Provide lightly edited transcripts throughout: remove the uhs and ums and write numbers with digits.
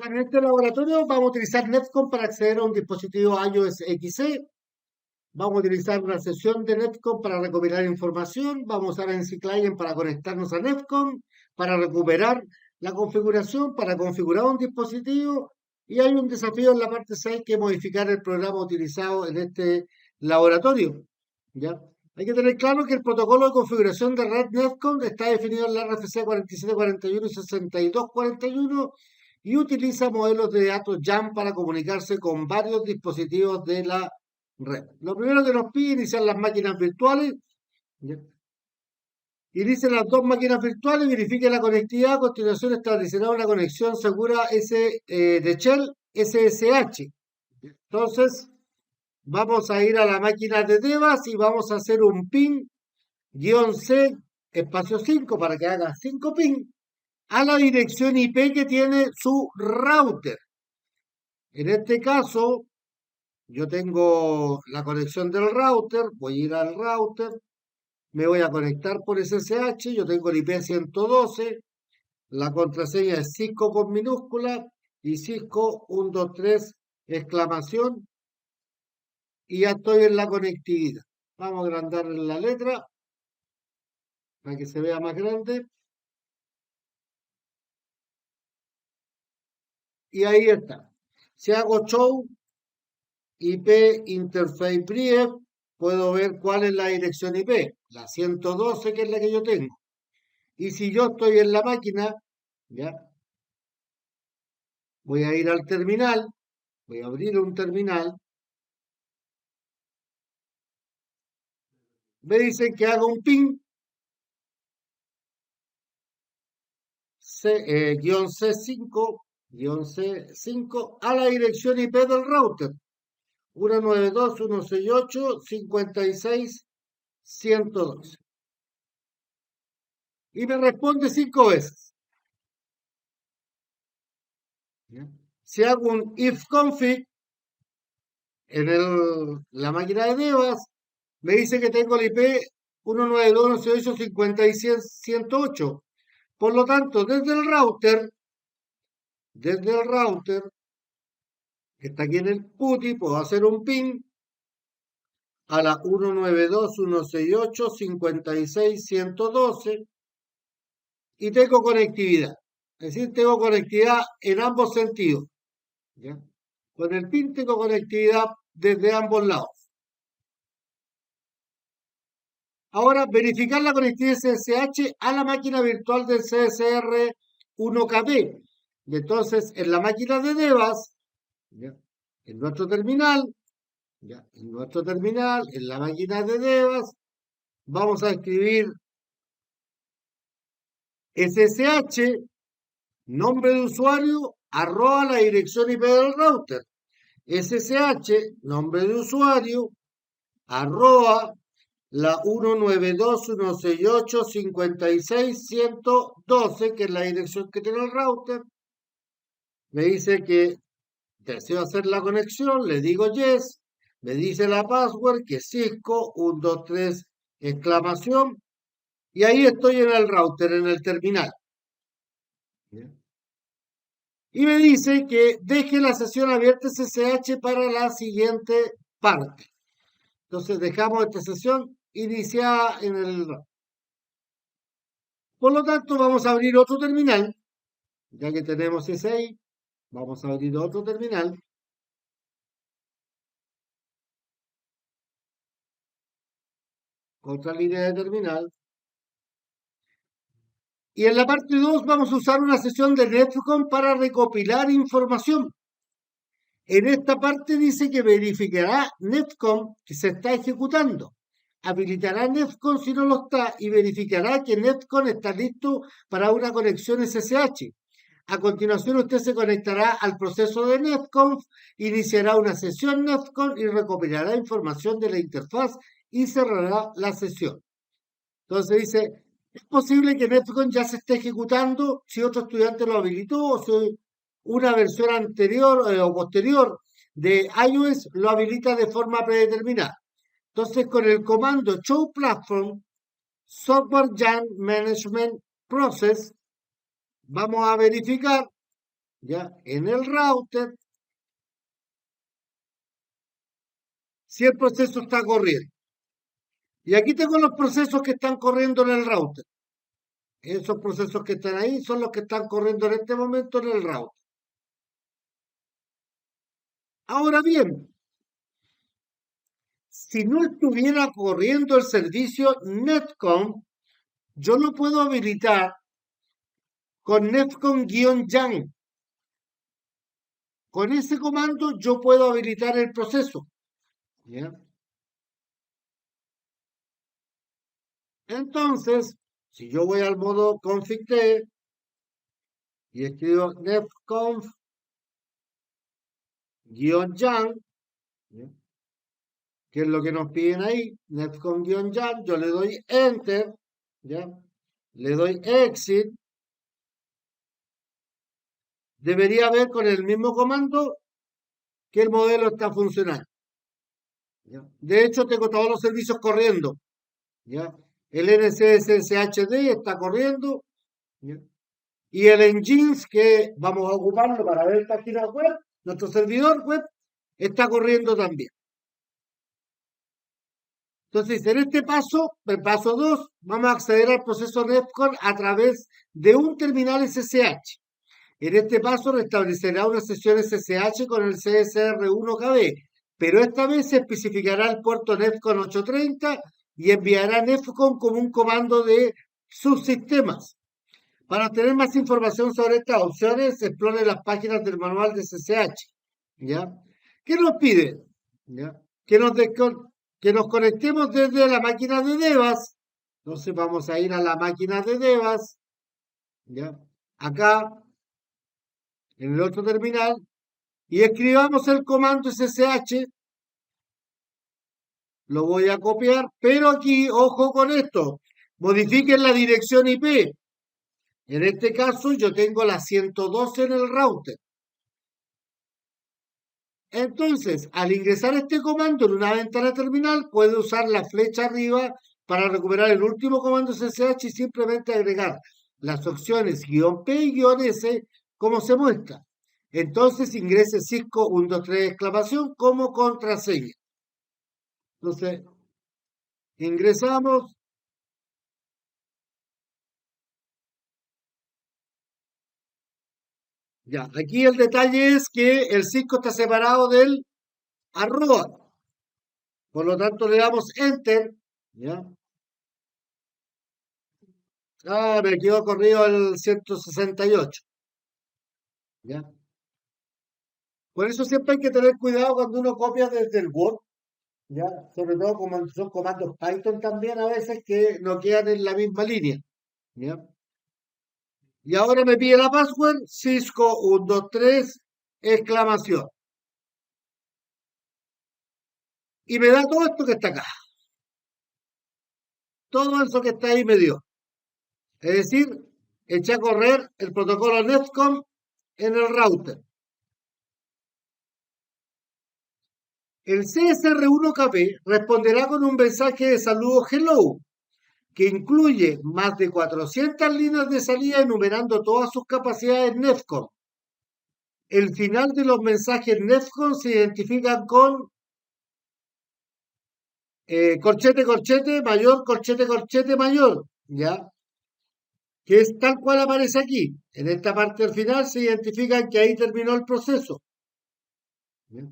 En este laboratorio vamos a utilizar Netcom para acceder a un dispositivo iOS XE. Vamos a utilizar una sesión de Netcom para recopilar información. Vamos a usar NC-Client para conectarnos a Netcom, para recuperar la configuración, para configurar un dispositivo. Y hay un desafío en la parte 6 que es modificar el programa utilizado en este laboratorio. ¿Ya? Hay que tener claro que el protocolo de configuración de red Netcom está definido en la RFC 4741 y 6241 y utiliza modelos de datos YAML para comunicarse con varios dispositivos de la red. Lo primero que nos pide es iniciar las máquinas virtuales. ¿Ya? Inicie las dos máquinas virtuales, verifique la conectividad. A continuación establecerá una conexión segura de Shell SSH. Entonces, vamos a ir a la máquina de Devas y vamos a hacer un ping-c espacio 5 para que haga 5 ping a la dirección IP que tiene su router. En este caso, yo tengo la conexión del router, voy a ir al router, me voy a conectar por SSH, yo tengo el IP 112, la contraseña es Cisco con minúscula y Cisco 123 exclamación y ya estoy en la conectividad. Vamos a agrandar la letra para que se vea más grande y ahí está. Si hago show IP Interface Brief, puedo ver cuál es la dirección IP, la 112 que es la que yo tengo. Y si yo estoy en la máquina, ya, voy a ir al terminal, voy a abrir un terminal, me dicen que haga un ping C5 a la dirección IP del router, 192.168.56.112. Y me responde 5 veces. ¿Ya? Si hago un ifconfig en la máquina de Devas, me dice que tengo el IP 192.168.56.108. Por lo tanto, desde el router, que está aquí en el PuTTY, puedo hacer un ping a la 192.168.56.112 y tengo conectividad. Es decir, tengo conectividad en ambos sentidos. ¿Ya? Con el ping tengo conectividad desde ambos lados. Ahora, verificar la conectividad SSH a la máquina virtual del CSR 1KB. Y entonces, en la máquina de Devas, ¿ya? En nuestro terminal, ¿ya? En la máquina de Devas, vamos a escribir SSH, nombre de usuario, arroba la dirección IP del router. SSH, nombre de usuario, arroba la 192.168.56.112, que es la dirección que tiene el router. Me dice que deseo hacer la conexión, le digo yes, me dice la password que es Cisco 123 exclamación y ahí estoy en el router, en el terminal. Y me dice que deje la sesión abierta SSH para la siguiente parte. Entonces dejamos esta sesión iniciada en el... Por lo tanto, vamos a abrir otro terminal, ya que tenemos ese ahí, vamos a abrir otro terminal. Otra línea de terminal. Y en la parte 2 vamos a usar una sesión de Netcom para recopilar información. En esta parte dice que verificará Netcom que se está ejecutando. Habilitará Netcom si no lo está y verificará que Netcom está listo para una conexión SSH. A continuación usted se conectará al proceso de Netconf, iniciará una sesión Netcom y recopilará información de la interfaz y cerrará la sesión. Entonces dice, es posible que Netcom ya se esté ejecutando si otro estudiante lo habilitó o si una versión anterior o posterior de iOS lo habilita de forma predeterminada. Entonces con el comando show platform software YAML management process vamos a verificar ya, en el router, si el proceso está corriendo. Y aquí tengo los procesos que están corriendo en el router. Esos procesos que están ahí son los que están corriendo en este momento en el router. Ahora bien, si no estuviera corriendo el servicio Netcom, yo lo puedo habilitar con netcom-yan. Con ese comando yo puedo habilitar el proceso. ¿Ya? Entonces, si yo voy al modo config y escribo netconf-yan, que es lo que nos piden ahí, netcom-yan, yo le doy enter, ¿ya? Le doy exit, debería ver con el mismo comando que el modelo está funcionando. ¿Ya? De hecho, tengo todos los servicios corriendo. ¿Ya? El NCSSHD está corriendo. ¿Ya? Y el Engines que vamos a ocuparlo para ver páginas web, nuestro servidor web, está corriendo también. Entonces, en este paso, el paso 2, vamos a acceder al proceso NEFCON a través de un terminal SSH. En este paso restablecerá una sesión SSH con el CSR1KB, pero esta vez se especificará el puerto NEFCON 830 y enviará NEFCON como un comando de subsistemas. Para obtener más información sobre estas opciones, explore las páginas del manual de SSH. ¿Ya? ¿Qué nos pide? ¿Ya? Que nos, que nos conectemos desde la máquina de Devas. Entonces vamos a ir a la máquina de Devas. ¿Ya? Acá, en el otro terminal, y escribamos el comando SSH. Lo voy a copiar, pero aquí, ojo con esto, modifiquen la dirección IP. En este caso, yo tengo la 112 en el router. Entonces, al ingresar este comando en una ventana terminal, puede usar la flecha arriba para recuperar el último comando SSH y simplemente agregar las opciones "-p" y "-s" como se muestra. Entonces ingrese Cisco 123 exclamación como contraseña. Entonces, ingresamos. Ya, aquí el detalle es que el Cisco está separado del arroba. Por lo tanto, le damos enter. ¿Ya? Ah, me quedó corrido el 168. ¿Ya? Por eso siempre hay que tener cuidado cuando uno copia desde el Word. ¿Ya? Sobre todo como son comandos Python también a veces que no quedan en la misma línea. ¿Ya? Y ahora me pide la password Cisco 123 exclamación. Y me da todo esto que está acá. Todo eso que está ahí me dio. Es decir, eché a correr el protocolo NETCOM en el router. El CSR1KB responderá con un mensaje de saludo hello, que incluye más de 400 líneas de salida enumerando todas sus capacidades NEFCON. El final de los mensajes NEFCON se identifican con corchete, corchete, corchete, mayor, ¿ya? Que es tal cual aparece aquí. En esta parte del final se identifican que ahí terminó el proceso. ¿Ya?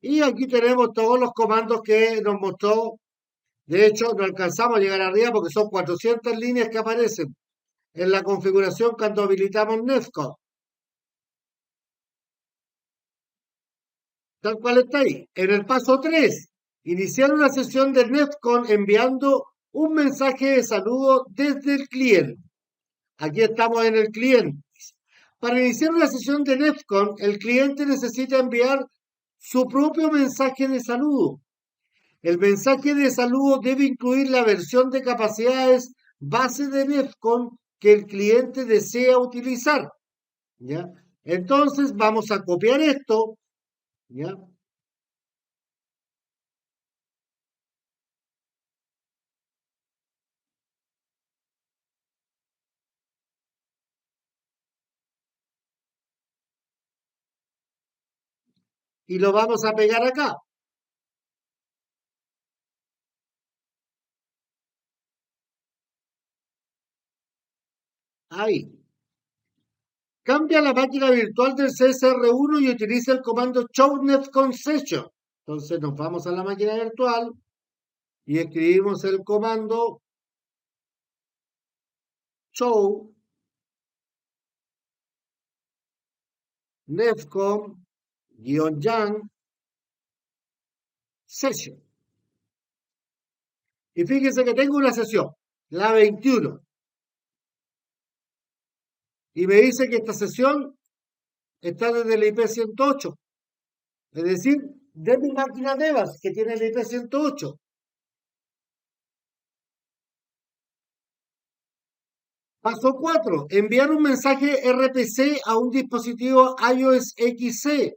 Y aquí tenemos todos los comandos que nos mostró. De hecho, no alcanzamos a llegar arriba porque son 400 líneas que aparecen en la configuración cuando habilitamos NEFCON. Tal cual está ahí. En el paso 3, iniciar una sesión de NEFCON enviando un mensaje de saludo desde el cliente. Aquí estamos en el cliente. Para iniciar una sesión de NEFCON, el cliente necesita enviar su propio mensaje de saludo. El mensaje de saludo debe incluir la versión de capacidades base de NEFCON que el cliente desea utilizar. ¿Ya? Entonces vamos a copiar esto. ¿Ya? y lo vamos a pegar acá. Ahí. Cambia la máquina virtual del CSR1 y utiliza el comando shownet concession. Entonces nos vamos a la máquina virtual y escribimos el comando show nefcom-yan session. Y fíjense que tengo una sesión, la 21, y me dice que esta sesión está desde el IP 108, es decir, de mi máquina DEVAS que tiene el IP 108. Paso 4. Enviar un mensaje RPC a un dispositivo iOS XC.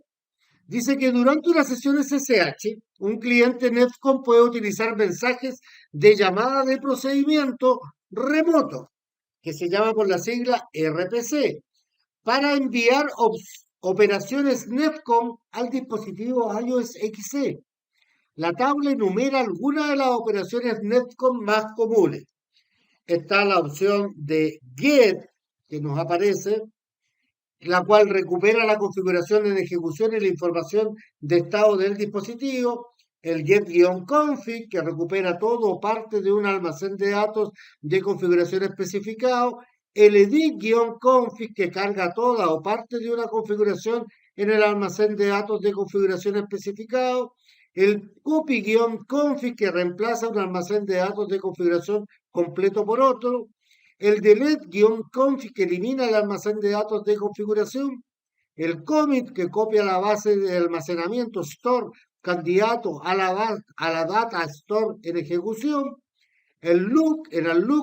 Dice que durante una sesión SSH, un cliente Netcom puede utilizar mensajes de llamada de procedimiento remoto, que se llama por la sigla RPC, para enviar operaciones Netcom al dispositivo iOS XC. La tabla enumera algunas de las operaciones Netcom más comunes. Está la opción de GET, que nos aparece, la cual recupera la configuración en ejecución y la información de estado del dispositivo, el get-config, que recupera todo o parte de un almacén de datos de configuración especificado, el edit-config, que carga toda o parte de una configuración en el almacén de datos de configuración especificado, el copy-config, que reemplaza un almacén de datos de configuración completo por otro, el delete-config, que elimina el almacén de datos de configuración, el commit, que copia la base de almacenamiento store candidato a la data store en ejecución, el look,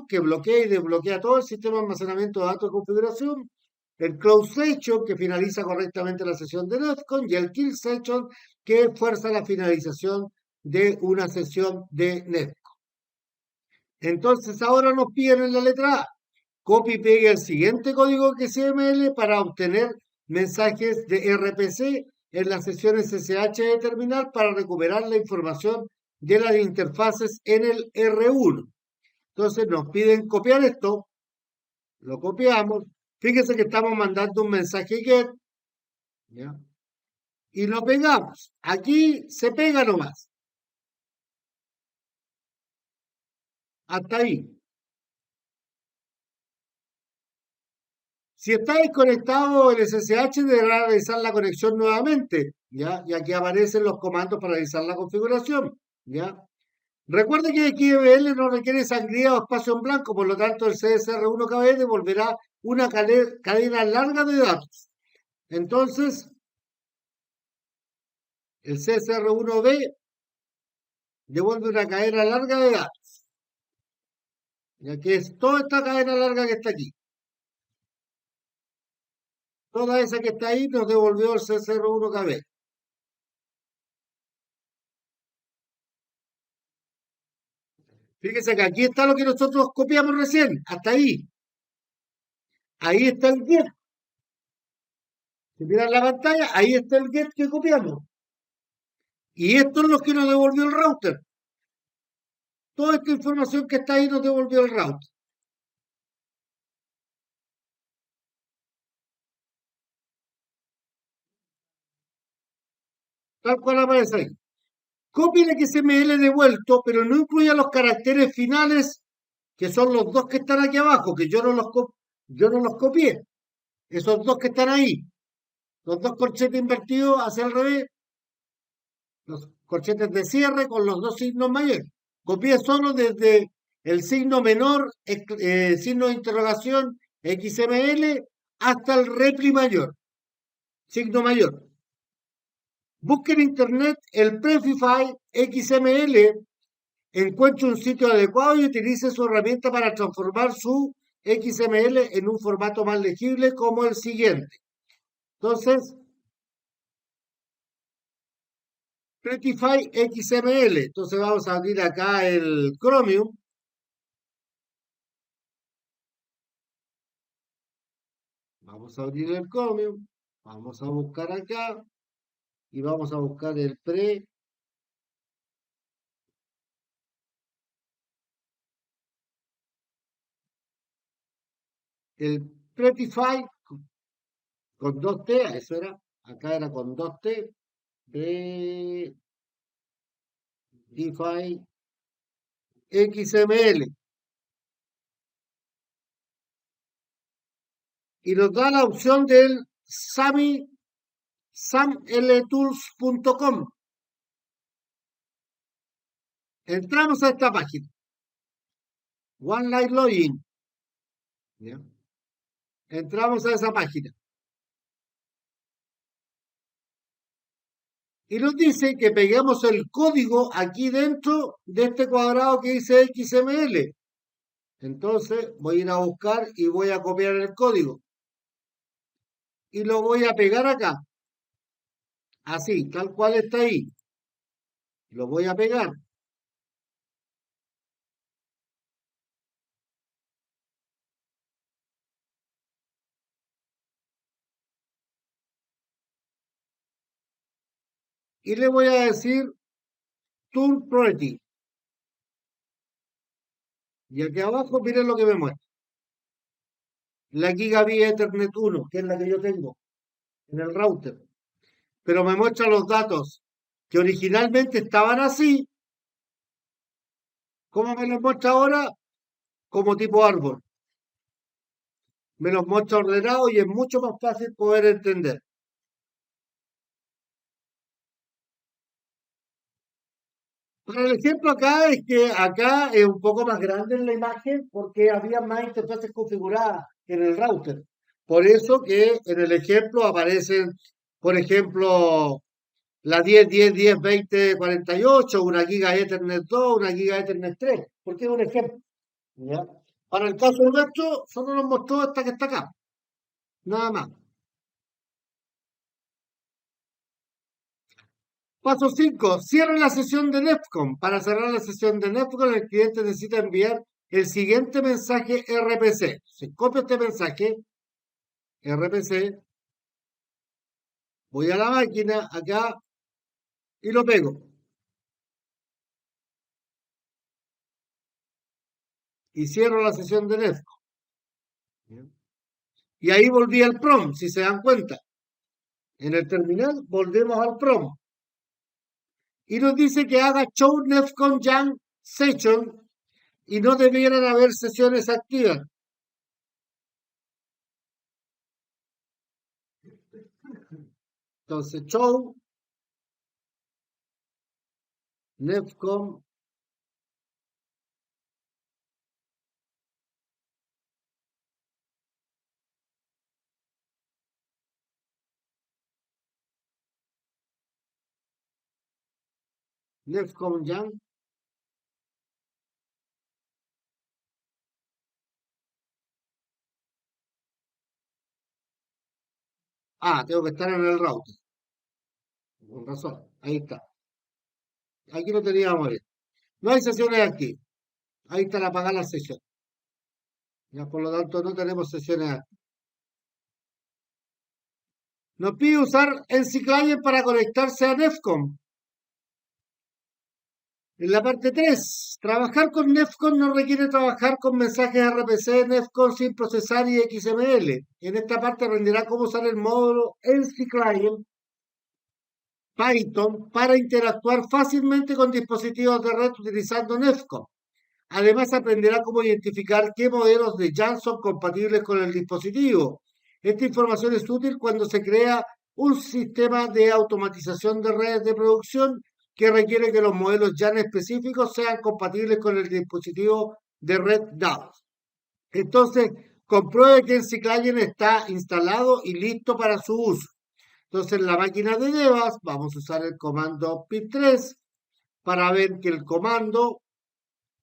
que bloquea y desbloquea todo el sistema de almacenamiento de datos de configuración, el close session, que finaliza correctamente la sesión de Netcom, y el kill session, que fuerza la finalización de una sesión de Netcom. Entonces ahora nos piden en la letra A, copy y pegue el siguiente código XML para obtener mensajes de RPC en las sesiones SSH de terminal para recuperar la información de las interfaces en el R1. Entonces nos piden copiar esto, lo copiamos. Fíjense que estamos mandando un mensaje GET, ¿ya? Y lo pegamos. Aquí se pega nomás. Hasta ahí. Si está desconectado el SSH, deberá realizar la conexión nuevamente, ¿ya? Y aquí aparecen los comandos para realizar la configuración, ¿ya? Recuerde que XML no requiere sangría o espacio en blanco, por lo tanto el CSR1KB devolverá una cadena larga de datos. Entonces, el CSR1B devuelve una cadena larga de datos, ya que es toda esta cadena larga que está aquí. Toda esa que está ahí nos devolvió el CSR1KB. Fíjese que aquí está lo que nosotros copiamos recién, hasta ahí. Ahí está el get. Si miran la pantalla, ahí está el get que copiamos. Y esto es lo que nos devolvió el router. Toda esta información que está ahí nos devolvió el router. Tal cual aparece ahí. Copie el XML devuelto, pero no incluya los caracteres finales, que son los dos que están aquí abajo, que yo no los copié. Esos dos que están ahí. Los dos corchetes invertidos hacia el revés, los corchetes de cierre con los dos signos mayores. Copié solo desde el signo menor, signo de interrogación XML, hasta el repli mayor, signo mayor. Busque en internet el Prefify XML, encuentre un sitio adecuado y utilice su herramienta para transformar su XML en un formato más legible como el siguiente. Entonces, Prettify XML. Entonces vamos a abrir acá el Chromium. Vamos a abrir el Chromium. Vamos a buscar acá. y vamos a buscar el pre. El Pretify con dos T, eso era. Acá era con dos T. Pretify XML. Y nos da la opción del samltools.com. Entramos a esta página. One Line Login. ¿Ya? Entramos a esa página. Y nos dice que peguemos el código aquí dentro de este cuadrado que dice XML. Entonces voy a ir a buscar y voy a copiar el código. Y lo voy a pegar acá. Así, tal cual está ahí. Lo voy a pegar. Y le voy a decir Turn Priority. Y aquí abajo, miren lo que me muestra. La Gigabit Ethernet 1, que es la que yo tengo en el router. Pero me muestra los datos que originalmente estaban así. ¿Cómo me los muestra ahora? Como tipo árbol. Me los muestra ordenado y es mucho más fácil poder entender. Para el ejemplo acá es que acá es un poco más grande en la imagen porque había más interfaces configuradas en el router. Por eso que en el ejemplo aparecen, por ejemplo, la 10, 10, 10, 20, 48, una giga Ethernet 2, una giga Ethernet 3, porque es un ejemplo. ¿Ya? Para el caso nuestro, solo nos mostró esta que está acá, nada más. Paso 5. Cierre la sesión de NEFCON. Para cerrar la sesión de NEFCON, el cliente necesita enviar el siguiente mensaje RPC. Se copia este mensaje RPC, voy a la máquina acá y lo pego. Y cierro la sesión de NEFCON. Y ahí volví al PROM, si se dan cuenta. En el terminal volvemos al PROM. Y nos dice que haga show NEFCON Jam Session y no debieran haber sesiones activas. Entonces, show NEFCON NEFCON Jam. Ah, tengo que estar en el router. Con razón. Ahí está. Aquí lo teníamos bien. No hay sesiones activas. Ahí están apagadas las sesiones. Ya, por lo tanto, no tenemos sesiones activas. Nos pide usar NC-Client para conectarse a NEFCON. En la parte 3, trabajar con NEFCON no requiere trabajar con mensajes RPC NEFCON sin procesar y XML. En esta parte aprenderá cómo usar el módulo NC-Client Python para interactuar fácilmente con dispositivos de red utilizando NEFCON. Además, aprenderá cómo identificar qué modelos de JAN son compatibles con el dispositivo. Esta información es útil cuando se crea un sistema de automatización de redes de producción que requiere que los modelos JAN específicos sean compatibles con el dispositivo de red dados. Entonces, compruebe que el CClient está instalado y listo para su uso. Entonces, en la máquina de Devas vamos a usar el comando pip3 para ver que el comando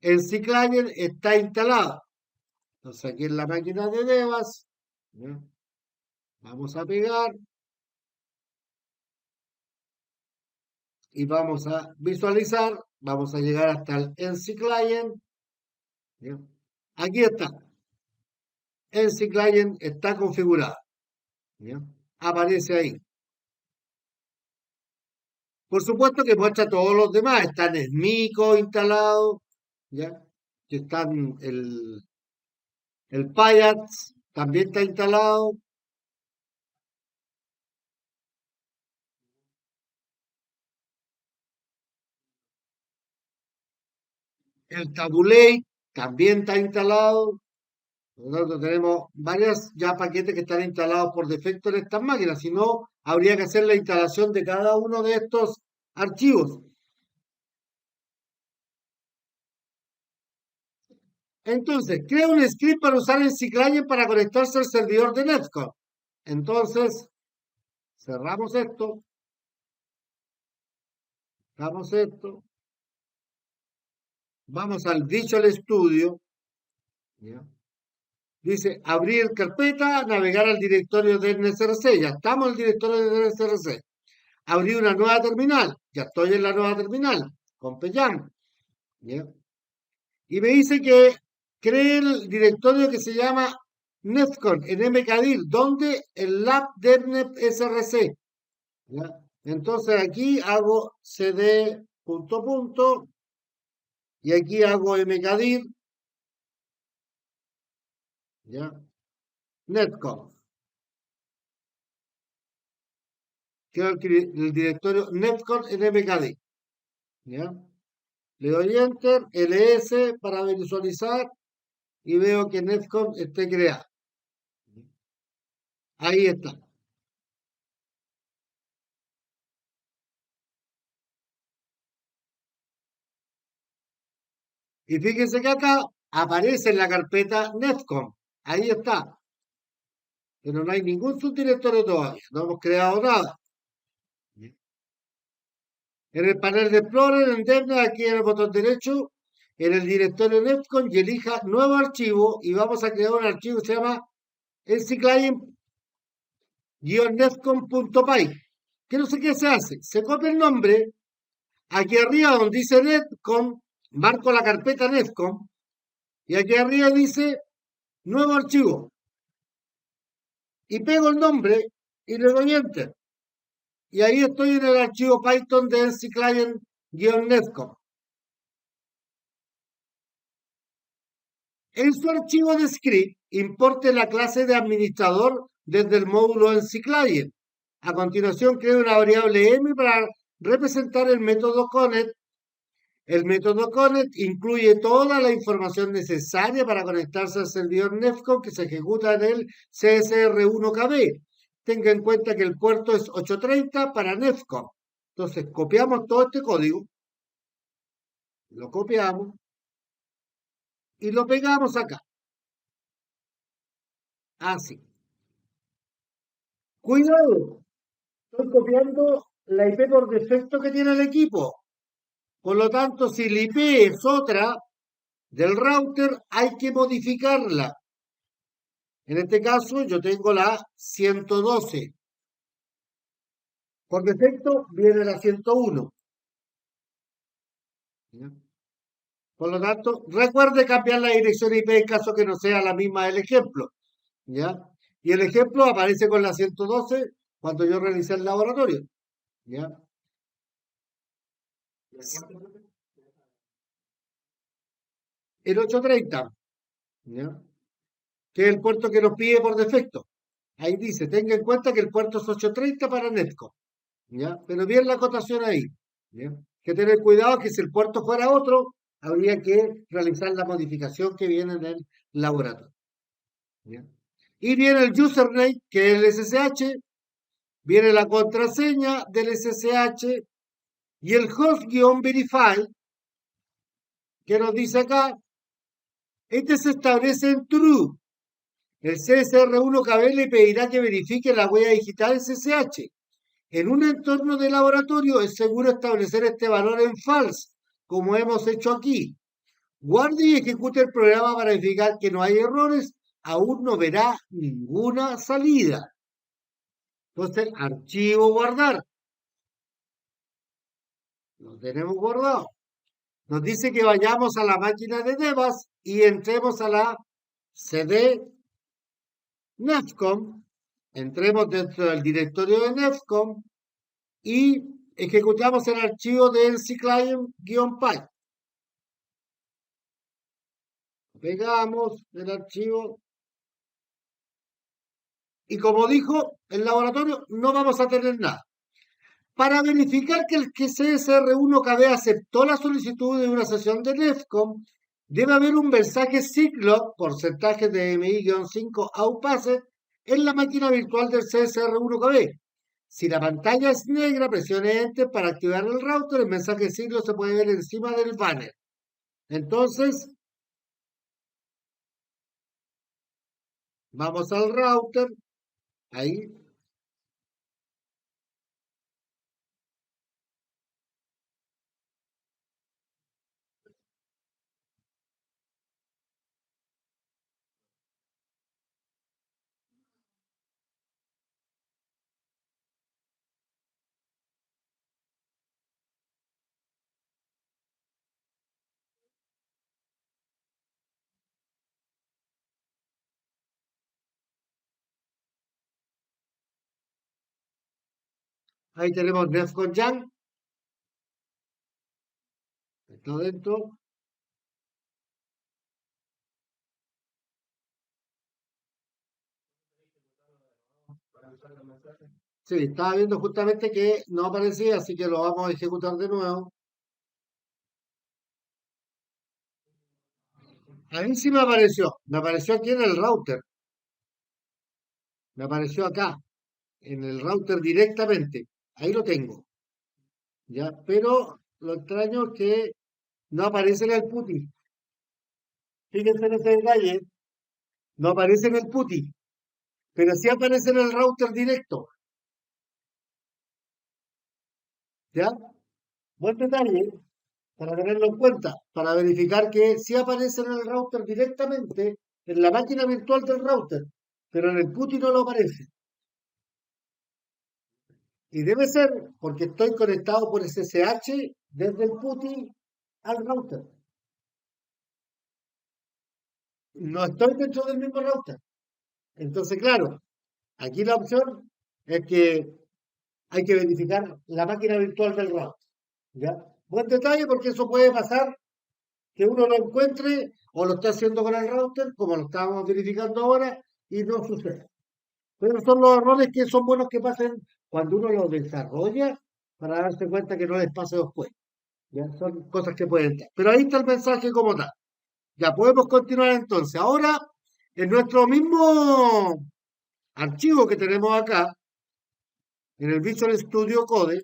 en CClient está instalado. Entonces, aquí en la máquina de Devas, ¿ya? Vamos a pegar y vamos a visualizar. Vamos a llegar hasta el NC Client. ¿Ya? Aquí está. NC Client está configurado. ¿Ya? Aparece ahí. Por supuesto que muestra todos los demás. Están Smico instalado, ¿ya? Que están el Payats, también está instalado. El Tabulate también está instalado. Por lo tanto, tenemos varias ya paquetes que están instalados por defecto en estas máquinas. Si no, habría que hacer la instalación de cada uno de estos archivos. Entonces, crea un script para usar el CClient para conectarse al servidor de Netcode. Entonces, cerramos esto, cerramos esto, vamos al Visual Studio, ¿ya? Dice abrir carpeta, navegar al directorio de NSRC. Ya estamos en el directorio de NSRC. Abrir una nueva terminal. Ya estoy en la nueva terminal con Peyam, ¿ya? Y me dice que cree el directorio que se llama Netcon en mkdir, donde el lab dernep src, ¿ya? Entonces aquí hago cd punto punto y aquí hago mkdir, ¿ya? Netcon, que es el directorio Netcon en mkdir, ¿ya? Le doy enter, ls para visualizar y veo que Netcon esté creado. Ahí está. Y fíjense que acá aparece en la carpeta Netcom. Ahí está. Pero no hay ningún subdirectorio todavía. No hemos creado nada. En el panel de Explorer, en Devnet, aquí en el botón derecho, en el directorio Netcom y elija nuevo archivo y vamos a crear un archivo que se llama nclient-netcom.py. Que no sé qué se hace. Se copia el nombre. Aquí arriba donde dice Netcom, marco la carpeta Netcom y aquí arriba dice nuevo archivo. Y pego el nombre y le doy enter. Y ahí estoy en el archivo Python de nclient-netcom. En su archivo de script, importe la clase de administrador desde el módulo nclient. A continuación, cree una variable m para representar el método connect. El método connect incluye toda la información necesaria para conectarse al servidor Netcom que se ejecuta en el CSR1KB. Tenga en cuenta que el puerto es 830 para Netcom. Entonces, copiamos todo este código, lo copiamos y lo pegamos acá. Así. Cuidado, estoy copiando la IP por defecto que tiene el equipo. Por lo tanto, si la IP es otra del router, hay que modificarla. En este caso, yo tengo la 112. Por defecto, viene la 101. ¿Ya? Por lo tanto, recuerde cambiar la dirección IP en caso que no sea la misma del ejemplo. ¿Ya? Y el ejemplo aparece con la 112 cuando yo realicé el laboratorio. ¿Ya? El 830. ¿Ya? Que es el puerto que nos pide por defecto. Ahí dice, tenga en cuenta que el puerto es 830 para Netco. ¿Ya? Pero bien la acotación ahí. ¿Ya? Que tener cuidado que si el puerto fuera otro, habría que realizar la modificación que viene en el laboratorio. ¿Ya? Y viene el username, que es el SSH, viene la contraseña del SSH y el host-verify, que nos dice acá, este se establece en true. El CSR1KB le pedirá que verifique la huella digital SSH. En un entorno de laboratorio es seguro establecer este valor en false, como hemos hecho aquí. Guarde y ejecute el programa para verificar que no hay errores. Aún no verá ninguna salida. Entonces, archivo guardar. Lo tenemos guardado. Nos dice que vayamos a la máquina de Devas y entremos a la CD Netcom. Entremos dentro del directorio de Netcom y ejecutamos el archivo de nclient-py. Pegamos el archivo. Y como dijo el laboratorio, no vamos a tener nada. Para verificar que el CSR1KB aceptó la solicitud de una sesión de NEFCOM, debe haber un mensaje SIGLOG, porcentaje de MI-5 outpassed, en la máquina virtual del CSR1KB. Si la pantalla es negra, presione Enter para activar el router. El mensaje SIGLOG se puede ver encima del banner. Entonces, vamos al router. Ahí. Ahí tenemos NEFCON Jan. Está dentro. Sí, estaba viendo justamente que no aparecía, así que lo vamos a ejecutar de nuevo. A mí sí me apareció aquí en el router, me apareció acá, en el router directamente. Ahí lo tengo, ya, pero lo extraño es que no aparece en el PuTTY. Fíjense en ese detalle, no aparece en el PuTTY, pero sí aparece en el router directo, ¿ya? Buen detalle para tenerlo en cuenta, para verificar que sí aparece en el router directamente, en la máquina virtual del router, pero en el PuTTY no lo aparece. Y debe ser porque estoy conectado por SSH desde el PuTTY al router. No estoy dentro del mismo router. Entonces, claro, aquí la opción es que hay que verificar la máquina virtual del router. ¿Ya? Buen detalle porque eso puede pasar que uno lo encuentre o lo está haciendo con el router, como lo estábamos verificando ahora, y no sucede. Pero son los errores que son buenos que pasen cuando uno los desarrolla para darse cuenta que no les pase después. Ya son cosas que pueden estar. Pero ahí está el mensaje como tal. Ya podemos continuar entonces. Ahora, en nuestro mismo archivo que tenemos acá, en el Visual Studio Code,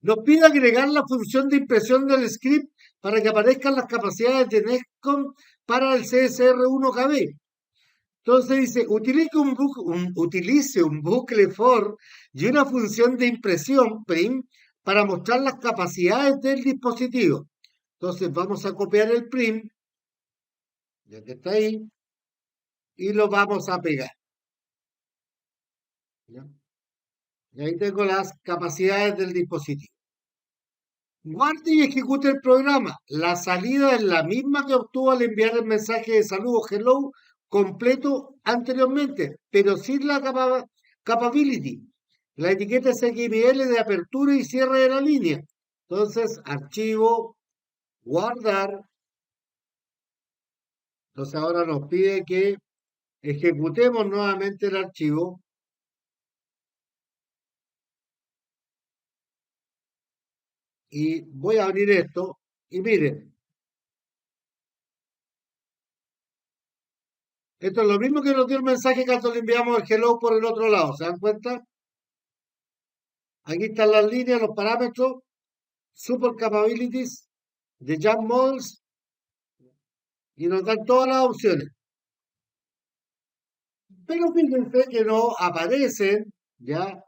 nos pide agregar la función de impresión del script para que aparezcan las capacidades de NEFCON para el CSR1KB. Entonces dice, utilice un bucle for y una función de impresión prim para mostrar las capacidades del dispositivo. Entonces vamos a copiar el prim, ya que está ahí, y lo vamos a pegar. ¿Ya? Y ahí tengo las capacidades del dispositivo. Guarde y ejecute el programa. La salida es la misma que obtuvo al enviar el mensaje de saludo hello completo anteriormente, pero sin la capability. La etiqueta es XML de apertura y cierre de la línea. Entonces, archivo, guardar. Entonces ahora nos pide que ejecutemos nuevamente el archivo. Y voy a abrir esto. Y miren, esto es lo mismo que nos dio el mensaje cuando le enviamos el hello por el otro lado. ¿Se dan cuenta? Aquí están las líneas, los parámetros, Super Capabilities, de Jump Models, y nos dan todas las opciones. Pero fíjense que no aparecen ya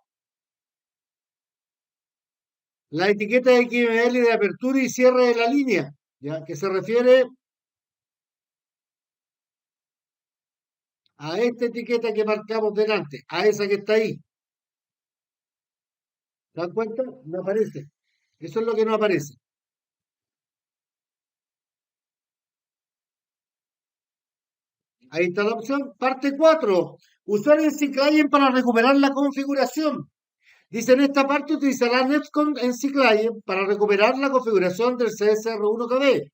la etiqueta de XML de apertura y cierre de la línea, ya que se refiere a esta etiqueta que marcamos delante, a esa que está ahí. ¿Se dan cuenta? No aparece. Eso es lo que no aparece. Ahí está la opción. Parte 4. Usar el CClient para recuperar la configuración. Dice, en esta parte utilizará Netcom en C-Client para recuperar la configuración del CSR1KB.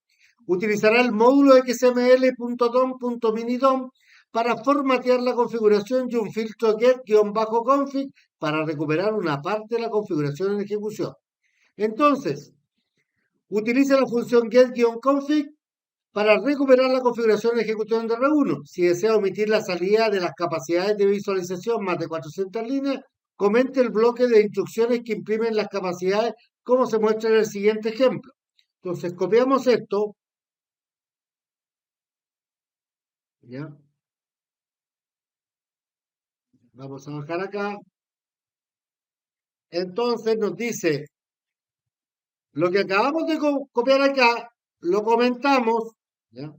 Utilizará el módulo xml.dom.minidom para formatear la configuración y un filtro get-config para recuperar una parte de la configuración en ejecución. Entonces, utiliza la función get-config para recuperar la configuración de ejecución de R1. Si desea omitir la salida de las capacidades de visualización más de 400 líneas, comente el bloque de instrucciones que imprimen las capacidades, como se muestra en el siguiente ejemplo. Entonces, copiamos esto. ¿Ya? Vamos a bajar acá. Entonces nos dice, lo que acabamos de copiar acá, lo comentamos. ¿Ya?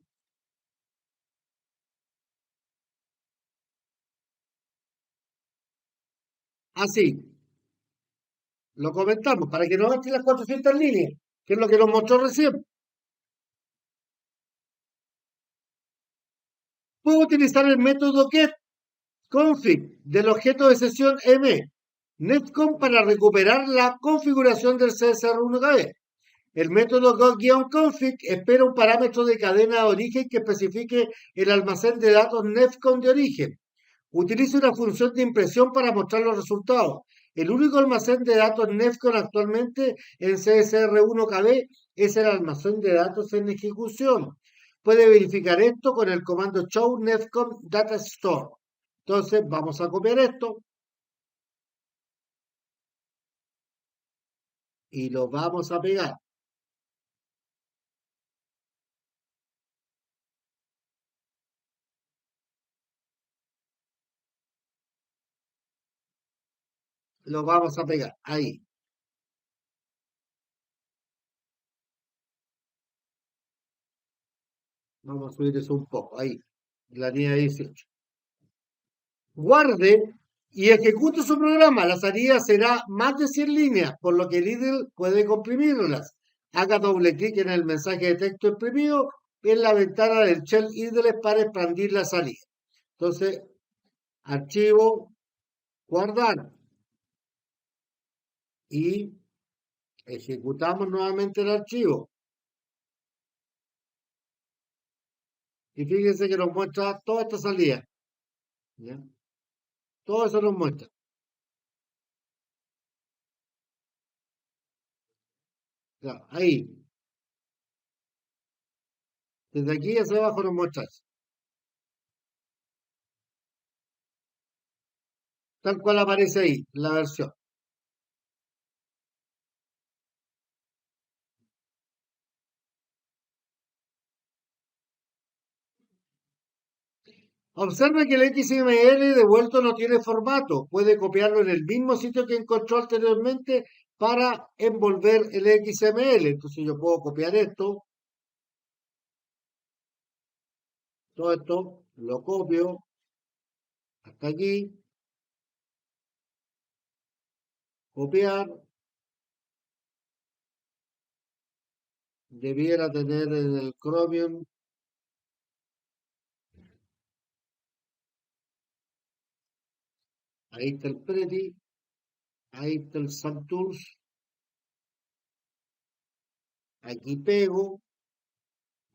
Así, lo comentamos para que no entre las 400 líneas, que es lo que nos mostró recién. Puedo utilizar el método getConfig del objeto de sesión M netcom para recuperar la configuración del CSR1KB. El método get-config espera un parámetro de cadena de origen que especifique el almacén de datos netcom de origen. Utiliza una función de impresión para mostrar los resultados. El único almacén de datos netcom actualmente en CSR1KB es el almacén de datos en ejecución. Puede verificar esto con el comando show netcom data store. Entonces vamos a copiar esto y lo vamos a pegar. Lo vamos a pegar ahí. Vamos a subir eso un poco ahí. La línea 18. Guarde y ejecute su programa. La salida será más de 100 líneas, por lo que el IDLE puede comprimirlas. Haga doble clic en el mensaje de texto imprimido en la ventana del shell IDLE para expandir la salida. Entonces, archivo, guardar y ejecutamos nuevamente el archivo. Y fíjense que nos muestra toda esta salida. ¿Ya? Todo eso nos muestra. Ya, ahí. Desde aquí hacia abajo nos muestra eso. Tal cual aparece ahí, la versión. Observe que el XML devuelto no tiene formato. Puede copiarlo en el mismo sitio que encontró anteriormente para envolver el XML. Entonces yo puedo copiar esto, todo esto, lo copio hasta aquí, copiar. Debiera tener en el Chromium, ahí está el Pretty, ahí está el SunTools, aquí pego,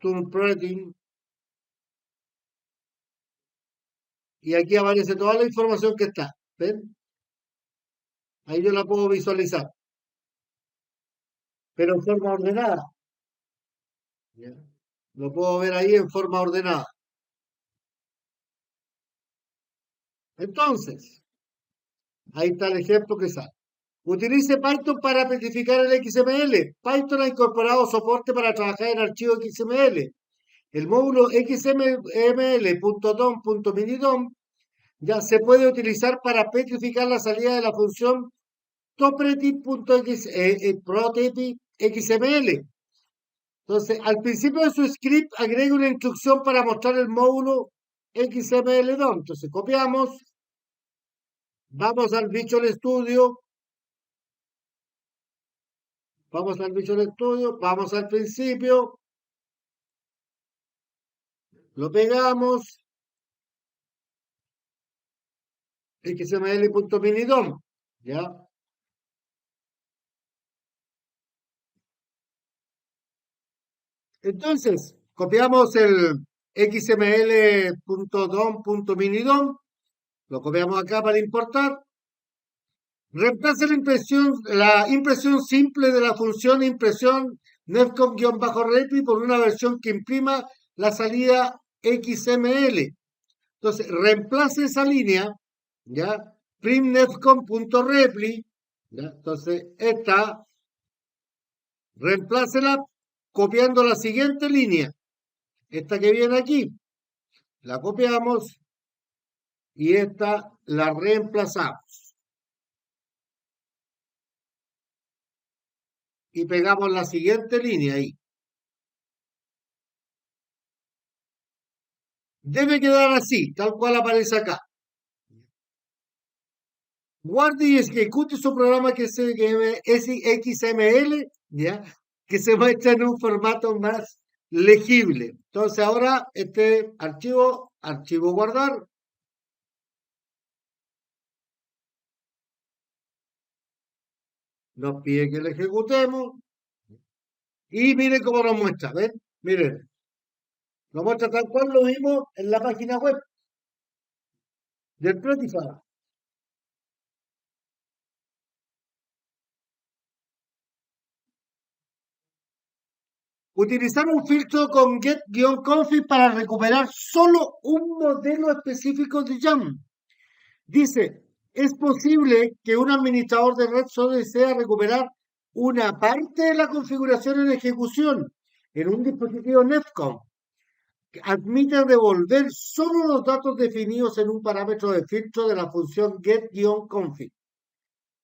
Tool Pretty, y aquí aparece toda la información que está. ¿Ven? Ahí yo la puedo visualizar, pero en forma ordenada. ¿Ya? Lo puedo ver ahí en forma ordenada. Entonces, ahí está el ejemplo que sale. Utilice Python para especificar el XML. Python ha incorporado soporte para trabajar en archivos XML. El módulo xml.dom.minidom ya se puede utilizar para especificar la salida de la función property.xml. Entonces, al principio de su script agrega una instrucción para mostrar el módulo XML-DOM. Entonces, copiamos, vamos al Visual Studio, vamos al principio, lo pegamos, xml.minidom, ¿ya? Entonces, copiamos el xml.dom.minidom, lo copiamos acá para importar. Reemplaza la impresión simple de la función impresión netcom-repli por una versión que imprima la salida XML. Entonces, reemplace esa línea, ¿ya? printnetcom.repli, ¿ya? Entonces, esta, reemplácela copiando la siguiente línea, esta que viene aquí, la copiamos y esta la reemplazamos. Y pegamos la siguiente línea ahí. Debe quedar así, tal cual aparece acá. Guarde y ejecute su programa que es XML, ¿ya? Que se muestra en un formato más legible. Entonces ahora este archivo guardar, nos pide que lo ejecutemos y miren cómo nos muestra, ¿ven? Miren, nos muestra tal cual lo vimos en la página web del Plotify. Utilizar un filtro con get-config para recuperar solo un modelo específico de Jam. Dice, es posible que un administrador de red solo desea recuperar una parte de la configuración en ejecución en un dispositivo Netcom. Admite devolver solo los datos definidos en un parámetro de filtro de la función get-config.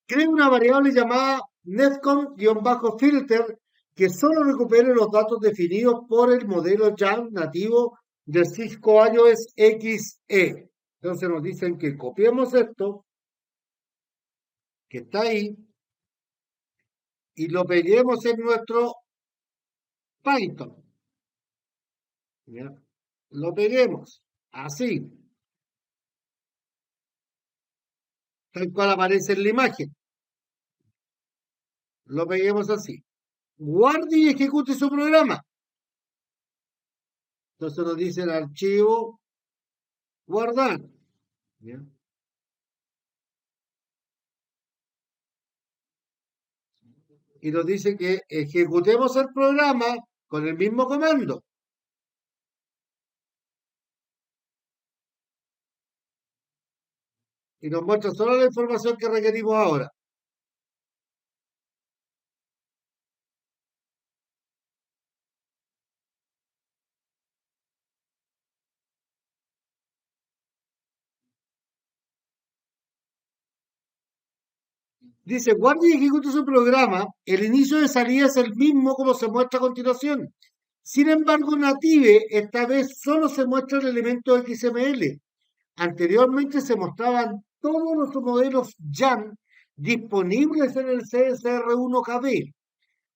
Crea una variable llamada netcom-filter que solo recupere los datos definidos por el modelo YAML nativo de Cisco iOS XE. Entonces nos dicen que copiemos esto, que está ahí, y lo peguemos en nuestro Python. ¿Ya? Lo peguemos, así, tal cual aparece en la imagen. Lo peguemos así. Guarde y ejecute su programa. Entonces nos dice el archivo guardar. ¿Ya? Y nos dice que ejecutemos el programa con el mismo comando. Y nos muestra solo la información que requerimos ahora. Dice, guarde y ejecute su programa. El inicio de salida es el mismo como se muestra a continuación. Sin embargo, Native esta vez solo se muestra el elemento XML. Anteriormente se mostraban todos los modelos YAML disponibles en el CSR1KB.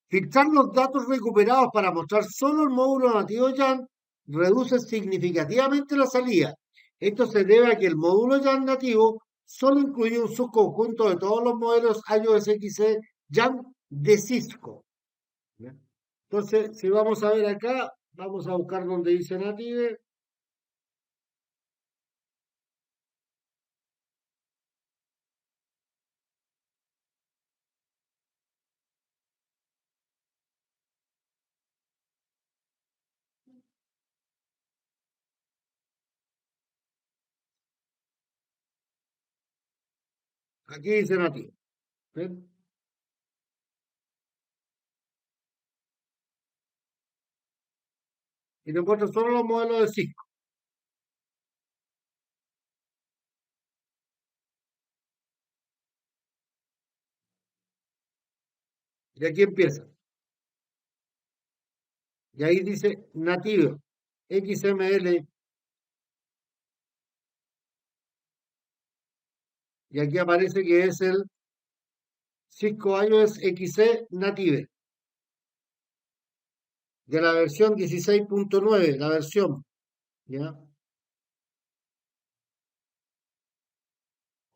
Filtrar los datos recuperados para mostrar solo el módulo nativo YAML reduce significativamente la salida. Esto se debe a que el módulo YAML nativo solo incluye un subconjunto de todos los modelos iOS XE YAML de Cisco. ¿Ya? Entonces, si vamos a ver acá, vamos a buscar donde dice Native. Aquí dice Native. ¿Ven? Y nos muestra solo los modelos de Cisco. Y aquí empieza. Y ahí dice Native, XML. Y aquí aparece que es el Cisco iOS XE Native de la versión 16.9, la versión, ¿ya?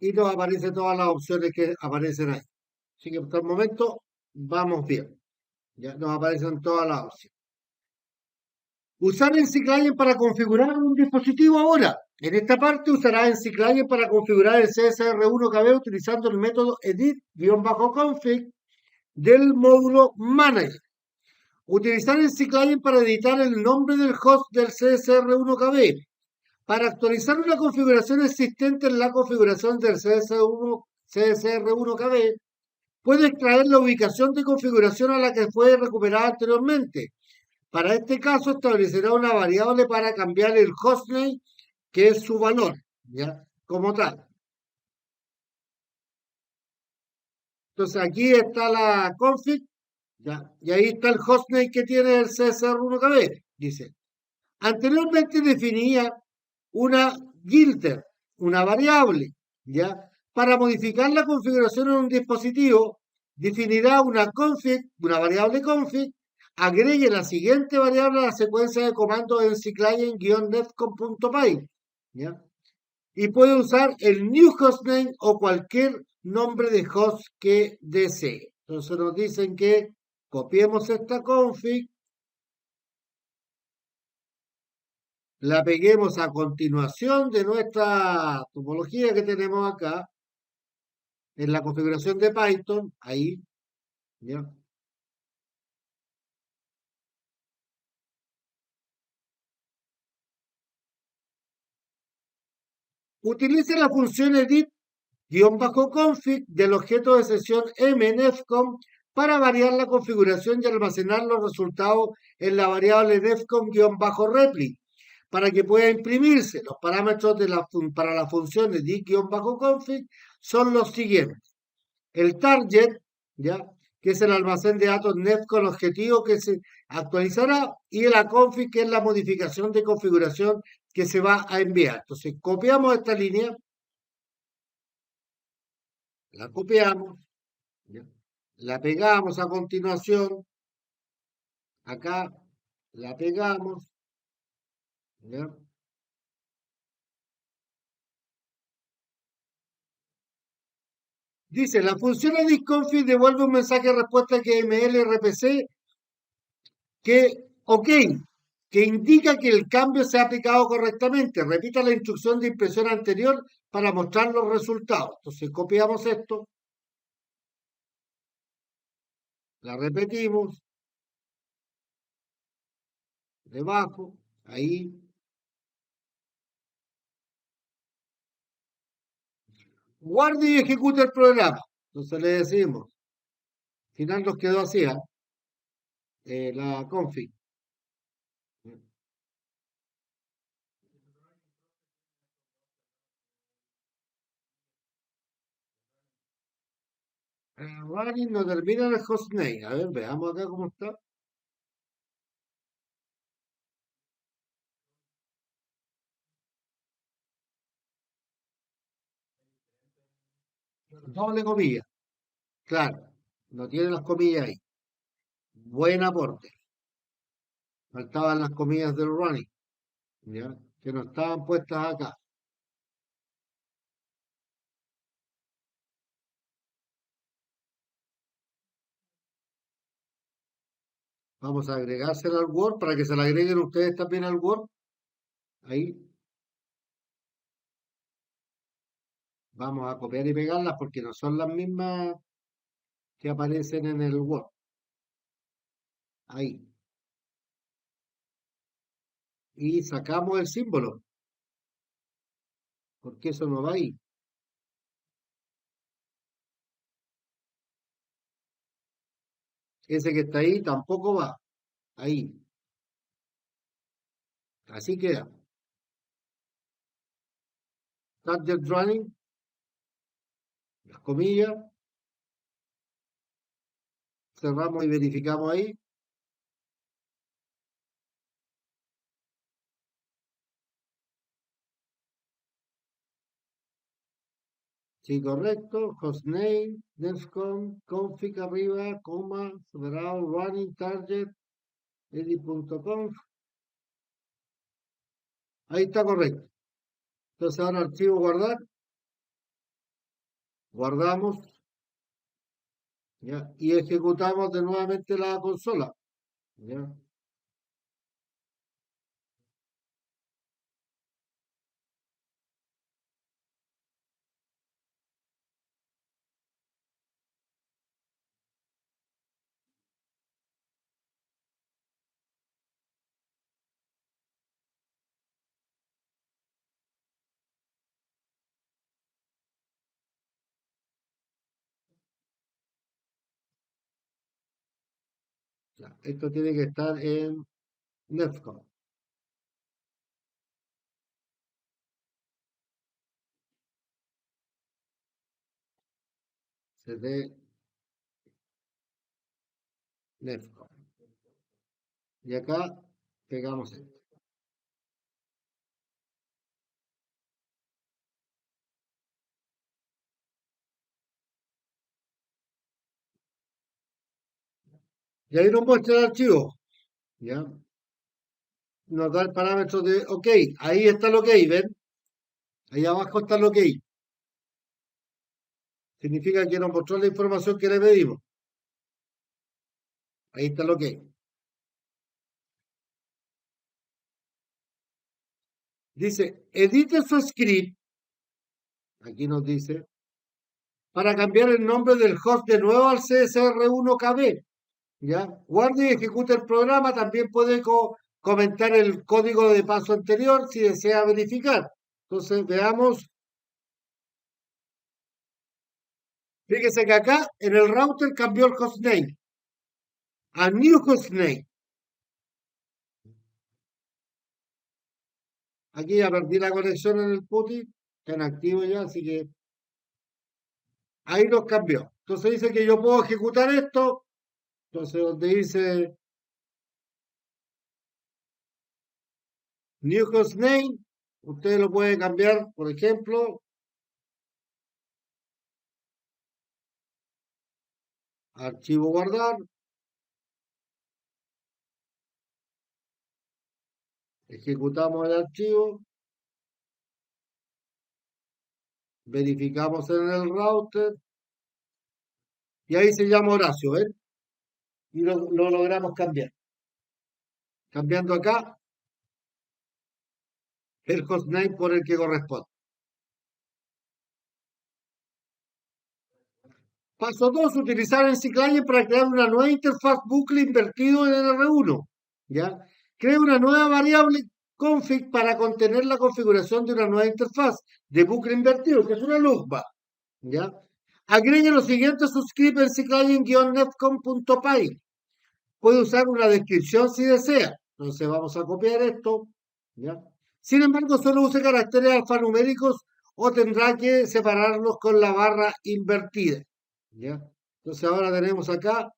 Y nos aparecen todas las opciones que aparecen ahí. Así que hasta el momento vamos bien. Ya nos aparecen todas las opciones. Usar NC-Client para configurar un dispositivo ahora. En esta parte usará NC-Client para configurar el CSR1KB utilizando el método edit-config del módulo Manager. Utilizar NC-Client para editar el nombre del host del CSR1KB. Para actualizar una configuración existente en la configuración del CSR1KB, puede extraer la ubicación de configuración a la que fue recuperada anteriormente. Para este caso, establecerá una variable para cambiar el hostname, que es su valor, ¿ya? Como tal. Entonces aquí está la config, ¿ya? Y ahí está el hostname que tiene el CSR1KB, dice. Anteriormente definía una guilder, una variable, ¿ya? Para modificar la configuración en un dispositivo, definirá una config, una variable config, agregue la siguiente variable a la secuencia de comandos en cclient-netcom.py, ¿ya? Y puede usar el new hostname o cualquier nombre de host que desee. Entonces nos dicen que copiemos esta config, la peguemos a continuación de nuestra topología que tenemos acá, en la configuración de Python, ahí, ¿ya? Utilice la función edit-config del objeto de sesión mnefcom para variar la configuración y almacenar los resultados en la variable nefcom-repli para que pueda imprimirse. Los parámetros para la función edit-config son los siguientes. El target, ¿ya? Que es el almacén de datos Nefcom objetivo que se actualizará, y la config, que es la modificación de configuración que se va a enviar. Entonces, copiamos esta línea, la copiamos, ¿ya? La pegamos a continuación, acá la pegamos, ¿ya? Dice, la función editConfig devuelve un mensaje de respuesta XML RPC que, ok, que indica que el cambio se ha aplicado correctamente. Repita la instrucción de impresión anterior para mostrar los resultados. Entonces copiamos esto, la repetimos, debajo, ahí, guarde y ejecute el programa. Entonces le decimos, al final nos quedó así, ¿eh? La config. Running no termina en el hostname. A ver, veamos acá cómo está. Doble comilla. Claro, no tiene las comillas ahí. Buen aporte. Faltaban las comillas del running, ¿ya? Que no estaban puestas acá. Vamos a agregársela al Word para que se la agreguen ustedes también al Word. Ahí vamos a copiar y pegarlas porque no son las mismas que aparecen en el Word. Ahí. Y sacamos el símbolo, porque eso no va ahí. Ese que está ahí tampoco va. Ahí. Así queda. Target running, las comillas, cerramos y verificamos ahí. Sí, correcto. Hostname, Defcon, config arriba, coma, separado, running, target, edit.conf. Ahí está correcto. Entonces ahora archivo guardar, guardamos, ¿ya? Y ejecutamos de nuevamente la consola, ¿ya? Ya, esto tiene que estar en Netcom. CD Netcom. Y acá pegamos esto. Y ahí nos muestra el archivo. ¿Ya? Nos da el parámetro de OK. Ahí está el OK, ¿ven? Ahí abajo está el OK. Significa que nos mostró la información que le pedimos. Ahí está el OK. Dice, edite su script. Aquí nos dice, para cambiar el nombre del host de nuevo al CSR1KB. ¿Ya? Guarde y ejecute el programa. También puede comentar el código de paso anterior si desea verificar. Entonces, veamos. Fíjese que acá en el router cambió el hostname a new hostname. Aquí ya perdí la conexión en el PuTTY, está en activo ya, así que ahí los cambió. Entonces dice que yo puedo ejecutar esto. Entonces, donde dice new hostname, usted lo puede cambiar, por ejemplo, archivo guardar, ejecutamos el archivo, verificamos en el router y ahí se llama Horacio, ¿ven? Y lo logramos cambiar. Cambiando acá el hostname por el que corresponde. Paso 2, utilizar el CClient para crear una nueva interfaz bucle invertido en el R1. ¿Ya? Crea una nueva variable config para contener la configuración de una nueva interfaz de bucle invertido, que es una loopback. ¿Ya? Agregue los siguientes subscripts en cclient-netcom.py. Puede usar una descripción si desea. Entonces vamos a copiar esto. ¿Ya? Sin embargo, solo use caracteres alfanuméricos o tendrá que separarlos con la barra invertida. ¿Ya? Entonces ahora tenemos acá,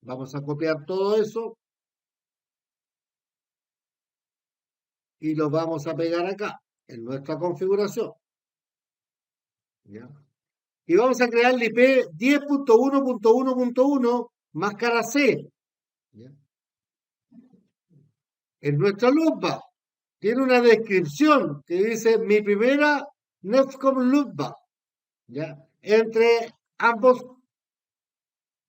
vamos a copiar todo eso y lo vamos a pegar acá, en nuestra configuración. ¿Ya? Y vamos a crear el IP 10.1.1.1 máscara C. ¿Ya? En nuestra loopback tiene una descripción que dice mi primera Netcom loopback. ¿Ya? Entre ambos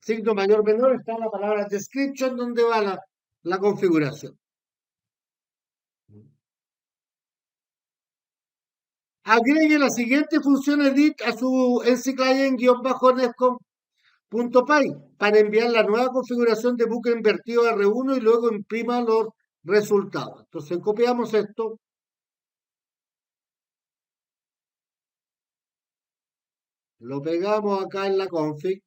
signo mayor menor está la palabra description donde va la configuración. Agregue la siguiente función edit a su nclient-netcom.py para enviar la nueva configuración de bucle invertido R1 y luego imprima los resultados. Entonces copiamos esto, lo pegamos acá en la config,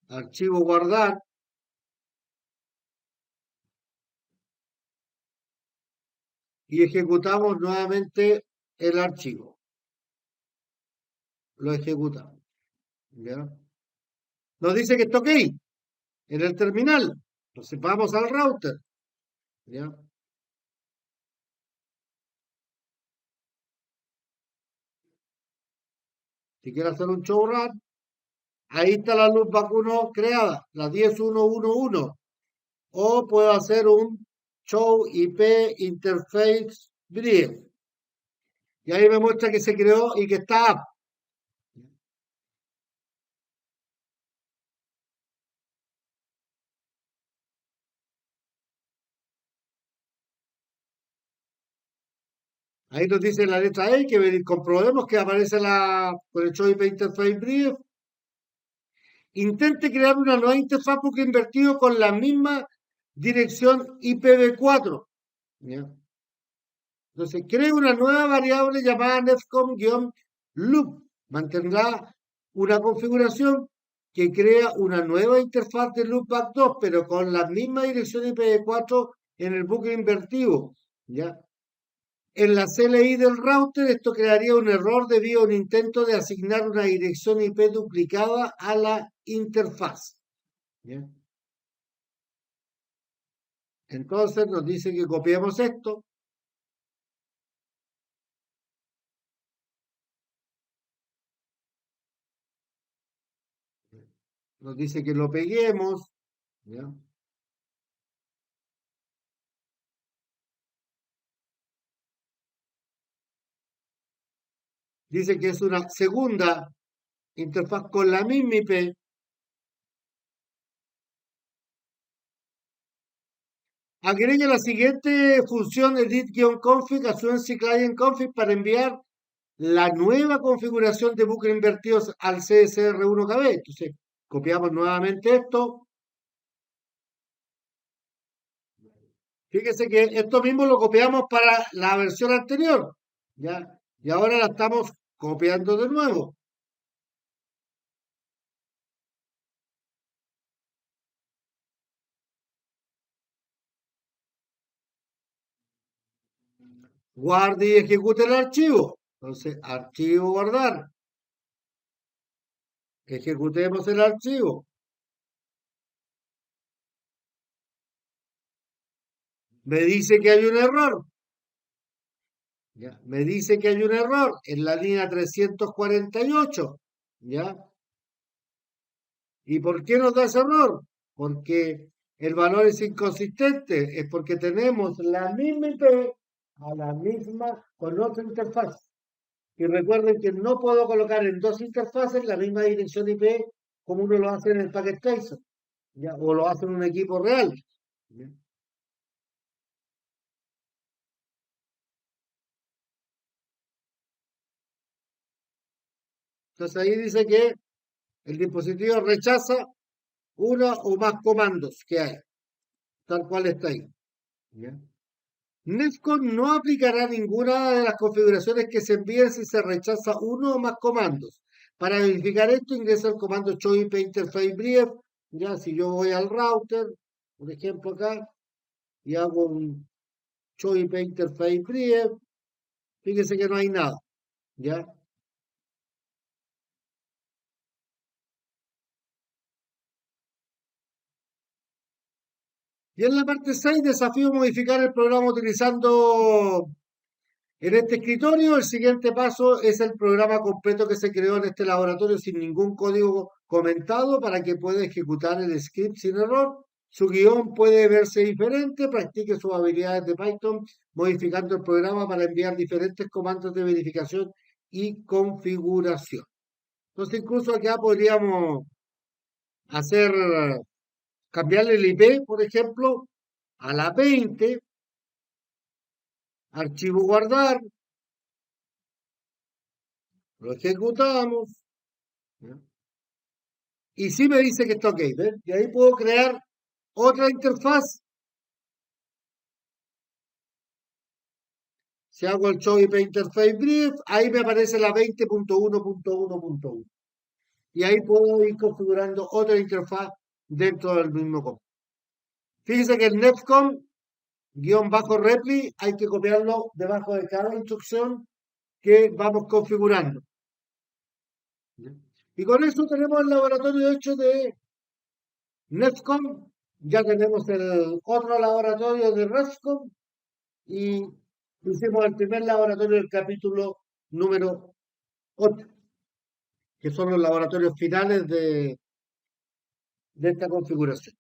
archivo guardar y ejecutamos nuevamente el archivo. Lo ejecutamos. ¿Ya? Nos dice que está OK en el terminal. Entonces vamos al router. ¿Ya? Si quiere hacer un show run, ahí está la loopback 1 creada, la 10.1.1.1. O puedo hacer un show IP interface brief. Y ahí me muestra que se creó y que está up. Ahí nos dice la letra E que comprobemos que aparece con el show IP interface brief. Intente crear una nueva interfaz bucle invertido con la misma dirección IPv4. ¿Ya? Entonces, creo una nueva variable llamada nefcom-loop. Mantendrá una configuración que crea una nueva interfaz de loopback 2, pero con la misma dirección IPv4 en el bucle invertido. ¿Ya? En la CLI del router, esto crearía un error debido a un intento de asignar una dirección IP duplicada a la interfaz. ¿Ya? Entonces nos dice que copiemos esto, nos dice que lo peguemos, ¿ya? Dice que es una segunda interfaz con la misma IP. Agregue la siguiente función edit-config a su client config para enviar la nueva configuración de bucle invertidos al CSR1KB. Entonces, copiamos nuevamente esto. Fíjese que esto mismo lo copiamos para la versión anterior, ¿ya? Y ahora la estamos copiando de nuevo. Guarde y ejecute el archivo. Entonces, archivo guardar. Ejecutemos el archivo. Me dice que hay un error. ¿Ya? Me dice que hay un error en la línea 348. ¿Ya? ¿Y por qué nos da ese error? Porque el valor es inconsistente. Es porque tenemos la misma IP a la misma con otra interfaz. Y recuerden que no puedo colocar en dos interfaces la misma dirección IP como uno lo hace en el packet tracer, ¿ya? O lo hace en un equipo real. ¿Ya? Entonces ahí dice que el dispositivo rechaza una o más comandos que hay, tal cual está ahí. ¿Ya? Netcode no aplicará ninguna de las configuraciones que se envíen si se rechaza uno o más comandos. Para verificar esto, ingresa el comando show IP interface brief. Ya, si yo voy al router, por ejemplo acá, y hago un show IP interface brief, fíjese que no hay nada. ¿Ya? Y en la parte 6, desafío modificar el programa utilizando en este escritorio. El siguiente paso es el programa completo que se creó en este laboratorio sin ningún código comentado para que pueda ejecutar el script sin error. Su guión puede verse diferente. Practique sus habilidades de Python modificando el programa para enviar diferentes comandos de verificación y configuración. Entonces, incluso acá podríamos hacer, cambiarle el IP, por ejemplo, a la 20, archivo guardar, lo ejecutamos, ¿ya? Y sí me dice que está ok, ¿ven? Y ahí puedo crear otra interfaz. Si hago el Show IP Interface Brief, ahí me aparece la 20.1.1.1. Y ahí puedo ir configurando otra interfaz dentro del mismo comando. Fíjense que el Netcom -repli hay que copiarlo debajo de cada instrucción que vamos configurando. Y con eso tenemos el laboratorio hecho de Netcom. Ya tenemos el otro laboratorio de RESCOM y hicimos el primer laboratorio del capítulo número 8, que son los laboratorios finales de esta configuración.